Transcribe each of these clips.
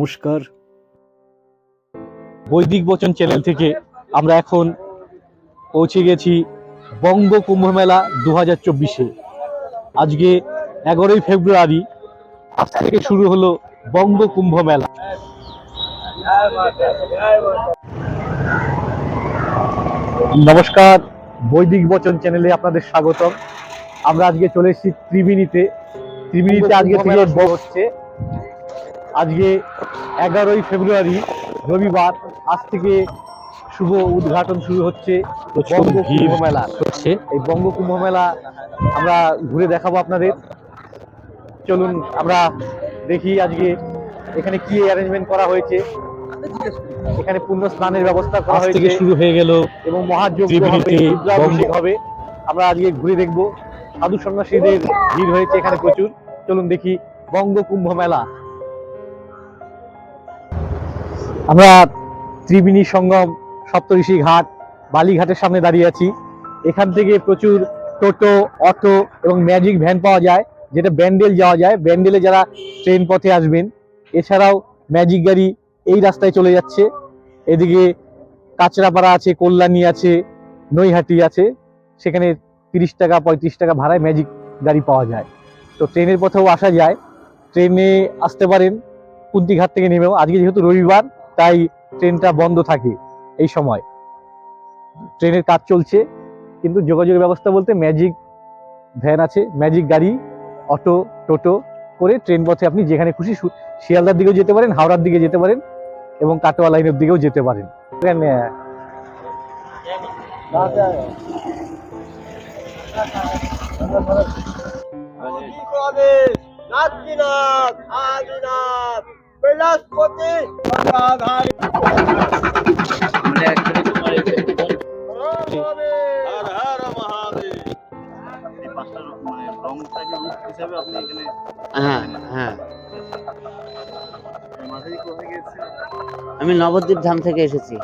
নমস্কার, বৈদিক বচন চ্যানেল থেকে আমরা এখন পৌঁছে গেছি বঙ্গ কুম্ভ মেলা 2024-এ। আজকে 11ই ফেব্রুয়ারি, আজ থেকে শুরু হলো বঙ্গ কুম্ভ মেলা। নমস্কার, বৈদিক বচন চ্যানেলে আপনাদের স্বাগতম। আমরা আজকে চলে এসেছি ত্রিবেণীতে। আজকে থেকে হচ্ছে, আজকে 11ই ফেব্রুয়ারি রবিবার। আজ থেকে শুভ উদ্ঘাটন শুরু হচ্ছে বঙ্গ কুম্ভ মেলা। এই বঙ্গ কুম্ভ মেলা আমরা ঘুরে দেখাবো আপনাদের। চলুন আমরা দেখি আজকে এখানে কি অ্যারেঞ্জমেন্ট করা হয়েছে। এখানে পুণ্য স্নানের ব্যবস্থা করা হয়েছে, শুরু হয়ে গেল এবং মহাযজ্ঞ হবে, রুদ্রাভিষেক হবে। আমরা আজকে ঘুরে দেখবো। সাধু সন্ন্যাসীদের ভিড় হয়েছে এখানে প্রচুর। চলুন দেখি বঙ্গ কুম্ভ মেলা। আমরা ত্রিবেণী সঙ্গম সপ্তঋষি ঘাট বালিঘাটের সামনে দাঁড়িয়ে আছি। এখান থেকে প্রচুর টোটো, অটো এবং ম্যাজিক ভ্যান পাওয়া যায়, যেটা ব্যান্ডেল যাওয়া যায়। ব্যান্ডেলে যারা ট্রেন পথে আসবেন, এছাড়াও ম্যাজিক গাড়ি এই রাস্তায় চলে যাচ্ছে। এদিকে কাঁচরাপাড়া আছে, কল্যাণী আছে, নৈহাটি আছে, সেখানে 30 টাকা 35 টাকা ভাড়ায় ম্যাজিক গাড়ি পাওয়া যায়। তো ট্রেনের পথেও আসা যায়, ট্রেনে আসতে পারেন কুন্তিঘাট থেকে নেমেও। আজকে যেহেতু রবিবার, তাই ট্রেনটা বন্ধ থাকে এই সময়, ট্রেনের কাজ চলছে। কিন্তু যোগাযোগের ব্যবস্থা বলতে ম্যাজিক ভ্যান আছে, ম্যাজিক গাড়ি, অটো, টোটো করে ট্রেন পথে আপনি যেখানে খুশি শিয়ালদার দিকেও যেতে পারেন, হাওড়ার দিকে যেতে পারেন এবং কাটোয়া লাইনের দিকেও যেতে পারেন। আমি নবদ্বীপ ধাম থেকে এসেছি।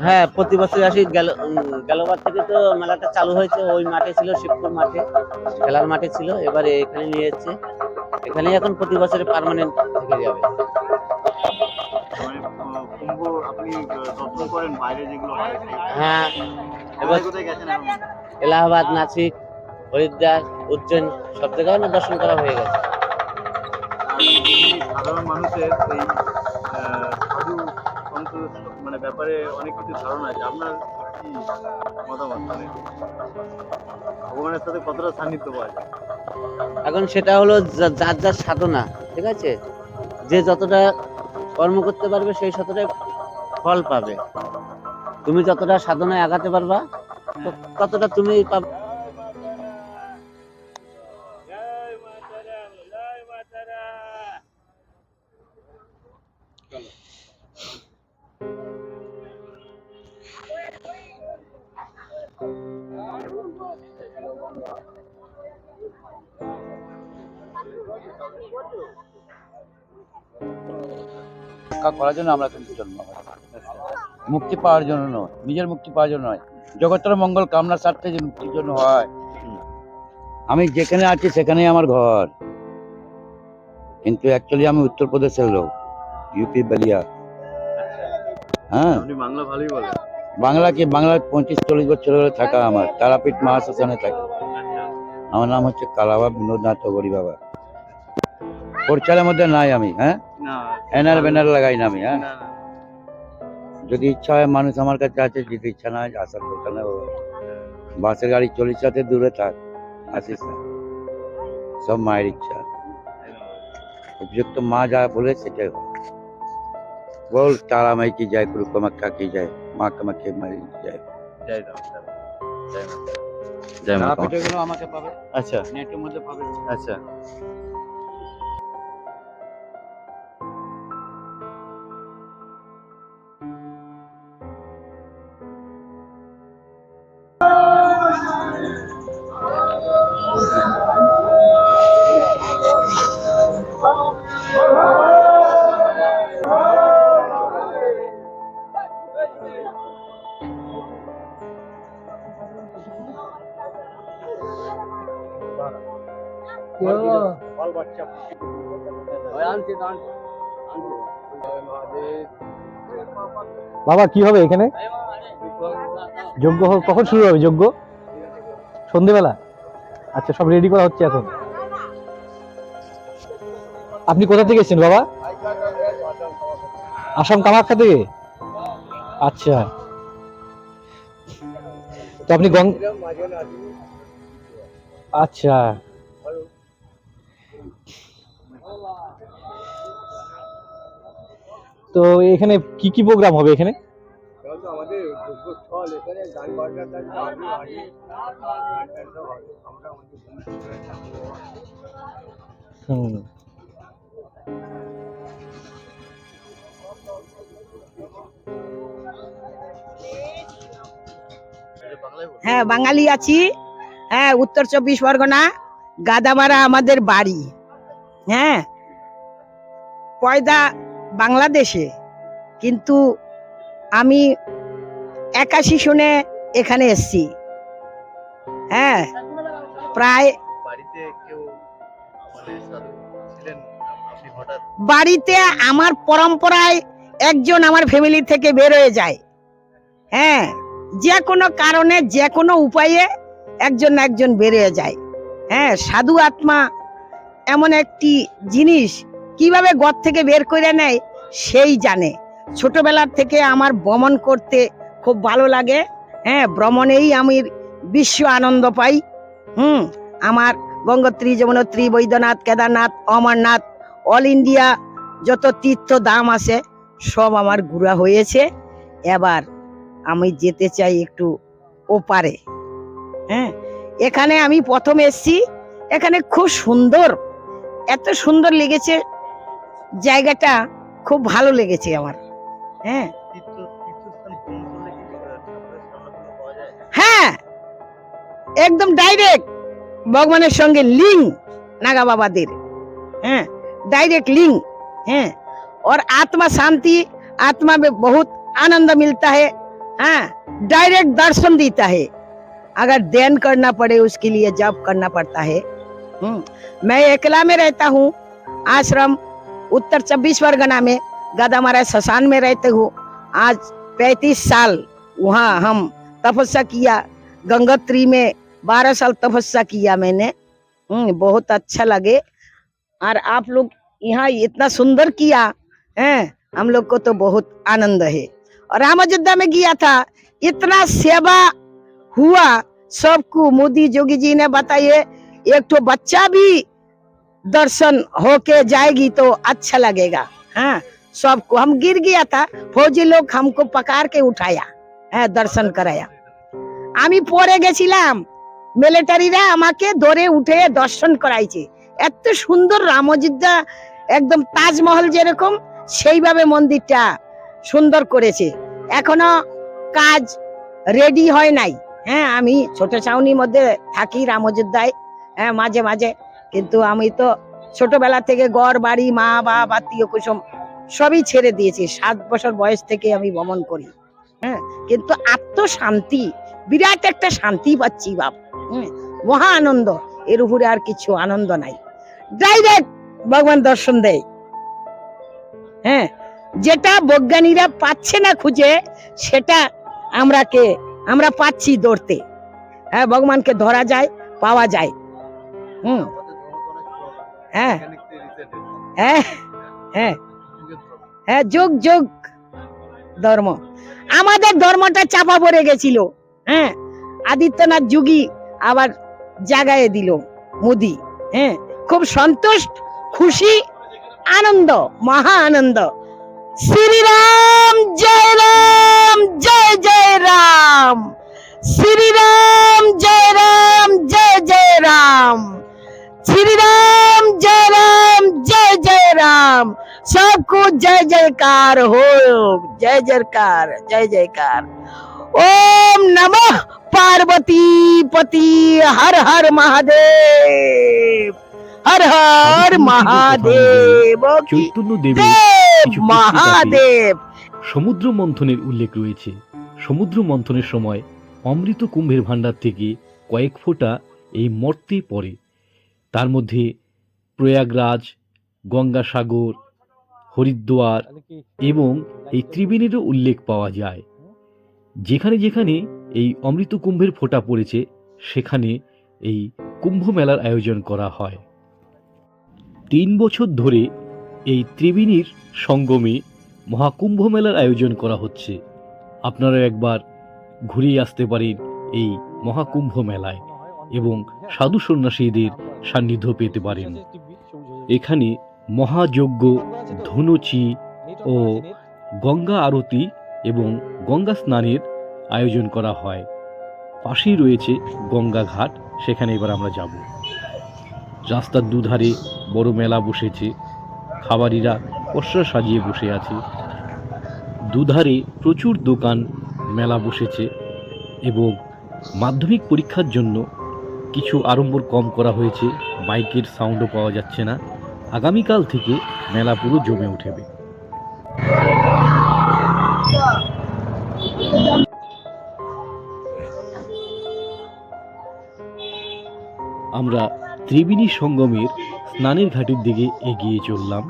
হ্যাঁ, প্রতি বছর আসি। গেলবার থেকে তো মেলাটা চালু হয়েছে। ওই মাঠে ছিল, শিবপুর মাঠে, খেলার মাঠে ছিল। এবারে এখানে নিয়ে এসেছে। এখানে এখন প্রতি বছরে পার্মানেন্ট থেকে যাবে। হ্যাঁ, এবার এলাহাবাদ, নাসিক, হরিদ্বার, উজ্জৈন সব জায়গায় না দর্শন করা হয়ে গেছে। সাধারণ মানুষের এই সাধু সন্ত মানে ব্যাপারে অনেক কিছু ধারণা আছে। আপনার কি মতামত? মানে ভগবানের সাথে কতটা সান্নিধ্য পাওয়া যায়? এখন সেটা হলো যার যার সাধনা, ঠিক আছে? যে যতটা কর্ম করতে পারবে সেই ততটাই ফল পাবে। তুমি যতটা সাধনায় আগাতে পারবা ততটা তুমি পাবে। করার জন্য আমরা কিন্তু জন্ম, মুক্তি পাওয়ার জন্য নয়, নিজের মুক্তি পাওয়ার জন্য নয়, জগতের মঙ্গল কামনার স্বার্থে যে মুক্তির জন্য হয়। আমি যেখানে আছি সেখানেই আমার ঘর, কিন্তু অ্যাকচুয়ালি আমি উত্তরপ্রদেশের লোক, ইউপি বলিয়া। হ্যাঁ, বাংলা ভালোই বলে। বাংলা 35-40 বছর ধরে থাকা আমার, তারাপীঠ মহাশ্মশানে থাকি। আমার নাম হচ্ছে কালাবা বিনোদনাথ গরি বাবা। পরিচয়ের মধ্যে নাই আমি, হ্যাঁ, এনার ব্যানার লাগাই না আমি। হ্যাঁ, যদি ইচ্ছা হয় মানুষ আমার কাছে আছে, যদি ইচ্ছা না হয় আসার কথা না। বাসের গাড়ি 40 দূরে থাক, আসিস না, সব মায়ের ইচ্ছা। উপযুক্ত মা যা বলে সেটাই বল। তারা মাই কি যায়, গুরু কামাখ্যা কি যায়, মা কামাখ্যা মাই যায়। তারাপীঠেগুলো আমাকে পাবে। আচ্ছা, নেটের মধ্যে পাবে। আচ্ছা। বাবা কি হবে এখানে? যজ্ঞ কখন শুরু হবে? যজ্ঞ সন্ধেবেলা? আচ্ছা, সব রেডি করা হচ্ছে এখন। আপনি কোথা থেকে এসেছেন বাবা? আসাম কামাখ্যা থেকে? আচ্ছা, তো আপনি আচ্ছা, তো এখানে কি কি প্রোগ্রাম হবে এখানে? হুম, হ্যাঁ বাঙালি আছি। হ্যাঁ, উত্তর 24 পরগনা, গাদামারা আমাদের বাড়ি। হ্যাঁ, পয়দা বাংলাদেশে, কিন্তু আমি 81 সনে এখানে এসছি। হ্যাঁ, প্রায় বাড়িতে কেউ মানে সাধু ছিলেন, আপনি হঠাৎ বাড়িতে আমার পরম্পরায় একজন আমার ফ্যামিলি থেকে বের হয়ে যায়। হ্যাঁ, যে কোনো কারণে যে কোনো উপায়ে একজন না একজন বের হয়ে যায়। হ্যাঁ, সাধু আত্মা এমন একটি জিনিস, কিভাবে ঘর থেকে বের করে নেয় সেই জানে। ছোটবেলার থেকে আমার ভ্রমণ করতে খুব ভালো লাগে। হ্যাঁ, ভ্রমণেই আমি বিশ্ব আনন্দ পাই। আমার গঙ্গোত্রী, যমুনোত্রী, বৈদ্যনাথ, কেদারনাথ, অমরনাথ, অল ইন্ডিয়া যত তীর্থ ধাম আছে সব আমার ঘোরা হয়েছে। এবার আমি যেতে চাই একটু ওপারে। হ্যাঁ, এখানে আমি প্রথম এসেছি, এখানে খুব সুন্দর, এত সুন্দর লেগেছে জায়গাটা, খুব ভালো লেগেছে আমার। হ্যাঁ তীর্থস্থান ভ্রমণ করলে কি ঠাকুরের সামনাসামনি পাওয়া যায়? হ্যাঁ, একদম डायरेक्ट भगवाনের সঙ্গে लिंक नागा बाबाদের। हैं डायरेक्ट लिंक हैं, और आत्मा शांति, आत्मा में बहुत आनंद मिलता है। हाँ, डायरेक्ट दर्शन देता है। अगर ध्यान करना पड़े उसके लिए जप करना पड़ता है। मैं अकेला में रहता हूँ, आश्रम उत्तर 24 परगना में गादामारा शशान में रहते हूँ। आज 35 साल वहाँ हम तपस्या किया। गंगोत्री में 12 साल तपस्या किया मैंने। बहुत अच्छा लगे। और आप लोग यहाँ इतना सुंदर किया है, हम लोग को तो बहुत आनंद है। और राम अयोध्या में गया था, इतना सेवा हुआ सबको। मोदी योगी जी ने बताइए, एक तो बच्चा भी दर्शन होके जाएगी तो अच्छा लगेगा। हाँ, सबको, हम गिर गया था, फौजी लोग हमको पकड़ के उठाया, হ্যাঁ, দর্শন করায়া। আমি পড়ে গেছিলাম, মিলিটারিরা আমাকে ধরে উঠে দর্শন করাইছে। এত সুন্দর রাম অযোধ্যা, একদম তাজমহল যেরকম সেইভাবে মন্দিরটা সুন্দর করেছে। এখনো কাজ রেডি হয় নাই। হ্যাঁ, আমি ছোট ছাউনির মধ্যে থাকি রাম অযোধ্যায়। হ্যাঁ, মাঝে মাঝে, কিন্তু আমি তো ছোটবেলা থেকে ঘর বাড়ি, মা বাপ, আত্মীয় কুসুম সবই ছেড়ে দিয়েছি। 7 বছর বয়স থেকে আমি ভ্রমণ করি। হ্যাঁ, কিন্তু আত্মশান্তি, বিরাট একটা শান্তি পাচ্ছি বাপ। মহা আনন্দ, এর উপরে আর কিছু আনন্দ নাই। ডাইরেক্ট ভগবান দর্শন দেয়। হ্যাঁ, যেটা বৈজ্ঞানিকরা পাচ্ছে না খুঁজে, সেটা আমরা পাচ্ছি ধরতে। হ্যাঁ, ভগবানকে ধরা যায়, পাওয়া যায়। আমাদের ধর্ম তো অনেক পুরনো। হ্যাঁ বৈজ্ঞানিকদের রিসেন্ট হ্যাঁ হ্যাঁ যুগের ধর্ম। হ্যাঁ, যুগ যুগ ধর্ম। আমাদের ধর্মটা চাপা পড়ে গেছিল। হ্যাঁ, আদিত্যনাথ যুগী আবার জাগায়ে দিল মোদি। হ্যাঁ, খুব সন্তুষ্ট, খুশি, আনন্দ, মহা আনন্দ। শ্রীরাম জয় রাম, জয় জয় রাম। শ্রীরাম জয় রাম, জয় জয় রাম। श्रीराम जय राम, जय जय राम। सबको जय जयकार हो, जय जयकार, जय जयकार। ओम नमः पार्वती पति, हर हर महादेव, हर हर महादेव, চৈতন্য দেবের देव কিছু महादेव। সমুদ্র মন্থনের উল্লেখ রয়েছে। সমুদ্র মন্থনের সময় অমৃত কুম্ভের ভাণ্ডার থেকে কয়েক ফোঁটা এই মর্তে পড়ে। তার মধ্যে প্রয়াগরাজ, গঙ্গাসাগর, হরিদ্বার এবং এই ত্রিবেণীরও উল্লেখ পাওয়া যায়। যেখানে যেখানে এই অমৃত কুম্ভের ফোঁটা পড়েছে সেখানে এই কুম্ভ মেলার আয়োজন করা হয়। 3 বছর ধরে এই ত্রিবেণীর সঙ্গমে মহাকুম্ভ মেলার আয়োজন করা হচ্ছে। আপনারা একবার ঘুরিয়ে আসতে পারেন এই মহাকুম্ভ মেলায় এবং সাধু সন্ন্যাসীদের সান্নিধ্য পেতে পারেন। এখানে মহাযজ্ঞ, ধনুচি ও গঙ্গা আরতি এবং গঙ্গা স্নানের আয়োজন করা হয়। পাশেই রয়েছে গঙ্গা ঘাট, সেখানে এবার আমরা যাব। রাস্তার দুধারে বড় মেলা বসেছে, খাবারিরা পসরা সাজিয়ে বসে আছে। দুধারে প্রচুর দোকান, মেলা বসেছে এবং মাধ্যমিক পরীক্ষার জন্য কিছু আড়ম্বর কম করা হয়েছে। বাইকের সাউন্ডও পাওয়া যাচ্ছে না। আগামীকাল থেকে মেলা পুরো জমে উঠবে। আমরা ত্রিবেণী সঙ্গমের স্নানের ঘাটের দিকে এগিয়ে চললাম।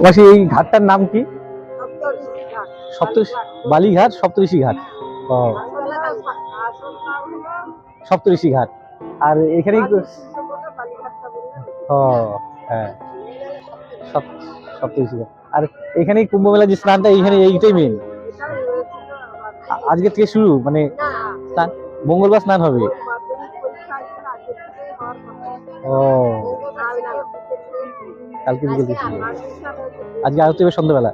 মাসি, এই ঘাটটার নাম কি? সপ্তঋষি বালিঘাট, সপ্তঋষি ঘাট। ও, সপ্তঋষি ঘাট। আর এখানেই ও হ্যাঁ, সপ্তঋষি ঘাট। আর এখানেই কুম্ভ মেলা যে স্নানটা, এইখানে এইটাই মেন। আজকে থেকে শুরু, মানে স্নান মঙ্গলবার স্নান হবে। ও, কালকে বিকেল থেকে শুরু হবে। আজকে আরতি হবে সন্ধ্যাবেলা।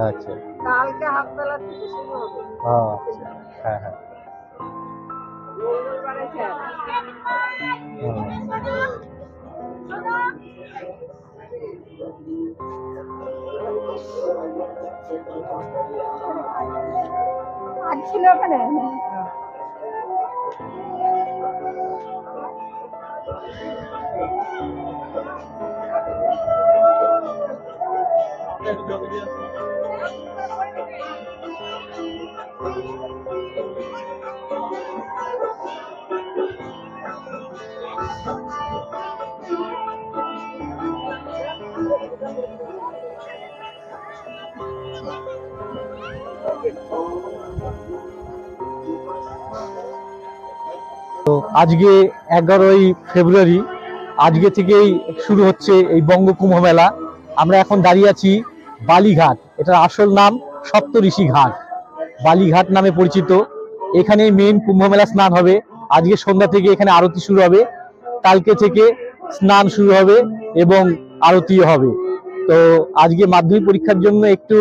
আচ্ছা, হ্যাঁ হ্যাঁ। ছিল ওখানে। তো আজকে 11ই ফেব্রুয়ারি, আজকে থেকেই শুরু হচ্ছে এই বঙ্গ কুম্ভ মেলা। আমরা এখন দাঁড়িয়ে আছি বালিঘাট, এটার আসল নাম সপ্তঋষি ঘাট, বালিঘাট নামে পরিচিত। এখানে মেন কুম্ভ মেলা স্নান হবে। আজকে সন্ধ্যা থেকে এখানে আরতি শুরু হবে, কালকে থেকে স্নান শুরু হবে এবং আরতিও হবে। তো আজকে মাধ্যমিক পরীক্ষার জন্য একটু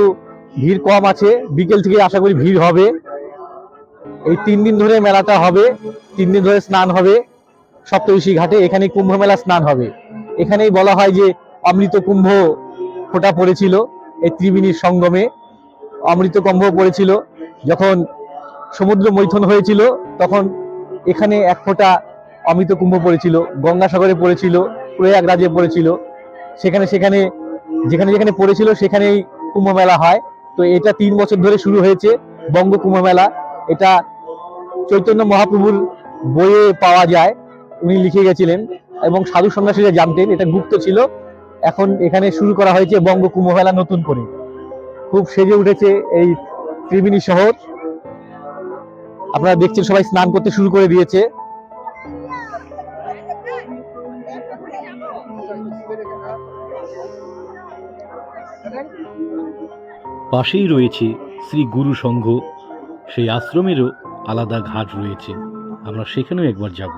ভিড় কম আছে, বিকেল থেকে আশা করি ভিড় হবে। এই 3 দিন ধরে মেলাটা হবে, 3 দিন ধরে স্নান হবে সপ্তঋষি ঘাটে। এখানে কুম্ভ মেলা স্নান হবে। এখানেই বলা হয় যে অমৃত কুম্ভ ফোঁটা পড়েছিল, এই ত্রিবেণীর সঙ্গমে অমৃত কুম্ভ পড়েছিল। যখন সমুদ্র মৈথন হয়েছিল তখন এখানে এক ফোঁটা অমৃত কুম্ভ পড়েছিল, গঙ্গাসাগরে পড়েছিল, প্রয়াগরাজে পড়েছিল। সেখানে সেখানে যেখানে যেখানে পড়েছিল সেখানেই কুম্ভ মেলা হয়। তো এটা 3 বছর ধরে শুরু হয়েছে বঙ্গ কুম্ভ মেলা। এটা চৈতন্য মহাপ্রভুর বইয়ে পাওয়া যায়, উনি লিখে গেছিলেন এবং সাধু সন্ন্যাসীরা জানতেন, এটা গুপ্ত ছিল। এখন এখানে শুরু করা হয়েছে বঙ্গ কুম্ভ মেলা নতুন করে। খুব সেজে উঠেছে এই ত্রিবেণী শহর। আপনারা দেখছেন সবাই স্নান করতে শুরু করে দিয়েছে। পাশেই রয়েছে শ্রী গুরু সংঘ, সেই আশ্রমেরও আলাদা ঘাট রয়েছে, আমরা সেখানেও একবার যাব।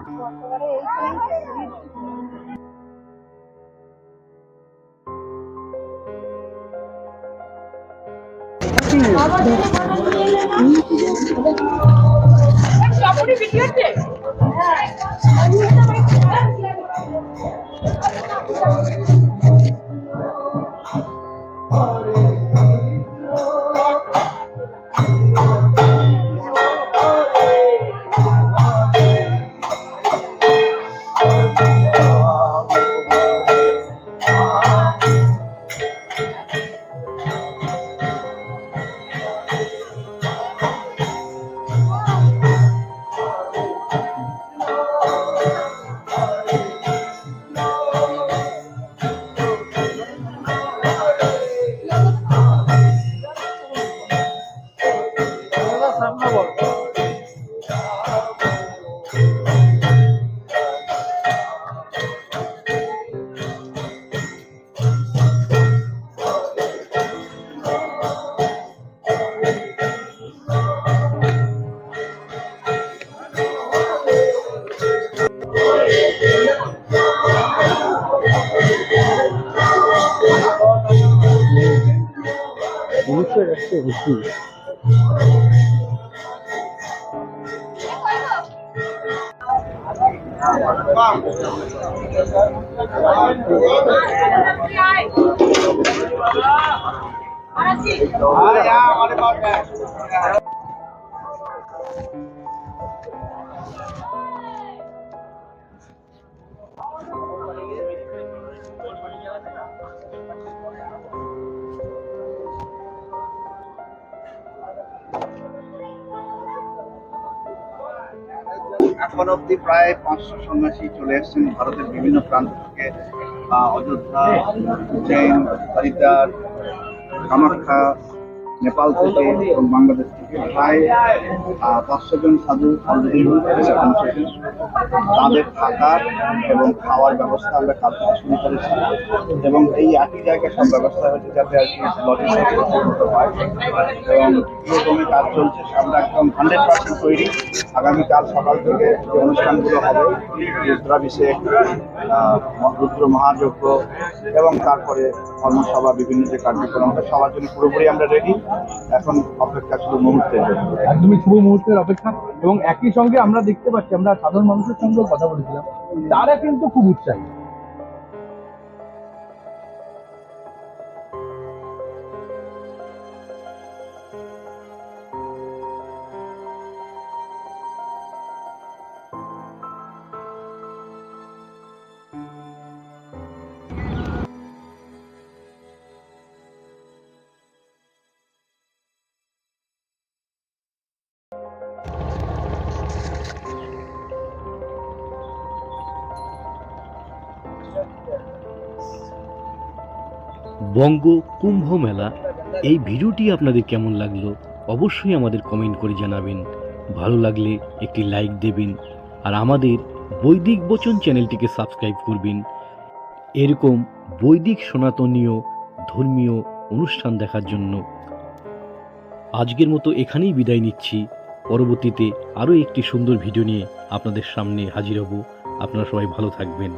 এখন অব্দি প্রায় 500 সন্ন্যাসী চলে এসেছেন ভারতের বিভিন্ন প্রান্ত থেকে। অযোধ্যা, উজ্জয়ন, হরিদ্বার, কামাখ্যা, নেপাল থেকে এবং বাংলাদেশ থেকে প্রায় 500 জন সাধু অলরেডি পৌঁছেছেন। তাদের থাকার এবং খাওয়ার ব্যবস্থা আমরা কাল থেকে শুরু করেছি এবং এই একই জায়গায় সব ব্যবস্থা হয়েছে যাতে আর কি লজিস্টিক হয় এবং এরকমই কাজ চলছে। আমরা একদম 100% তৈরি। আগামীকাল সকাল থেকে যে অনুষ্ঠানগুলো হবে, রুদ্রাভিষেক, রুদ্র মহাযজ্ঞ এবং তারপরে ধর্মসভা, বিভিন্ন যে কার্যক্রম হবে সবার জন্য পুরোপুরি আমরা রেডি। এখন অপেক্ষা শুধু মুহূর্তের জন্য, একদমই শুভ মুহূর্তের অপেক্ষা। এবং একই সঙ্গে আমরা দেখতে পাচ্ছি, আমরা সাধারণ মানুষের সঙ্গেও কথা বলেছিলাম, তারা কিন্তু খুব উৎসাহী। বঙ্গ কুম্ভ মেলা এই ভিডিওটি আপনাদের কেমন লাগলো অবশ্যই আমাদের কমেন্ট করে জানাবেন। ভালো লাগলে একটি লাইক দেবেন আর আমাদের বৈদিক বচন চ্যানেলটিকে সাবস্ক্রাইব করবেন এরকম বৈদিক সনাতনীয় ধর্মীয় অনুষ্ঠান দেখার জন্য। আজকের মতো এখানেই বিদায় নিচ্ছি। পরবর্তীতে আরও একটি সুন্দর ভিডিও নিয়ে আপনাদের সামনে হাজির হব। আপনারা সবাই ভালো থাকবেন।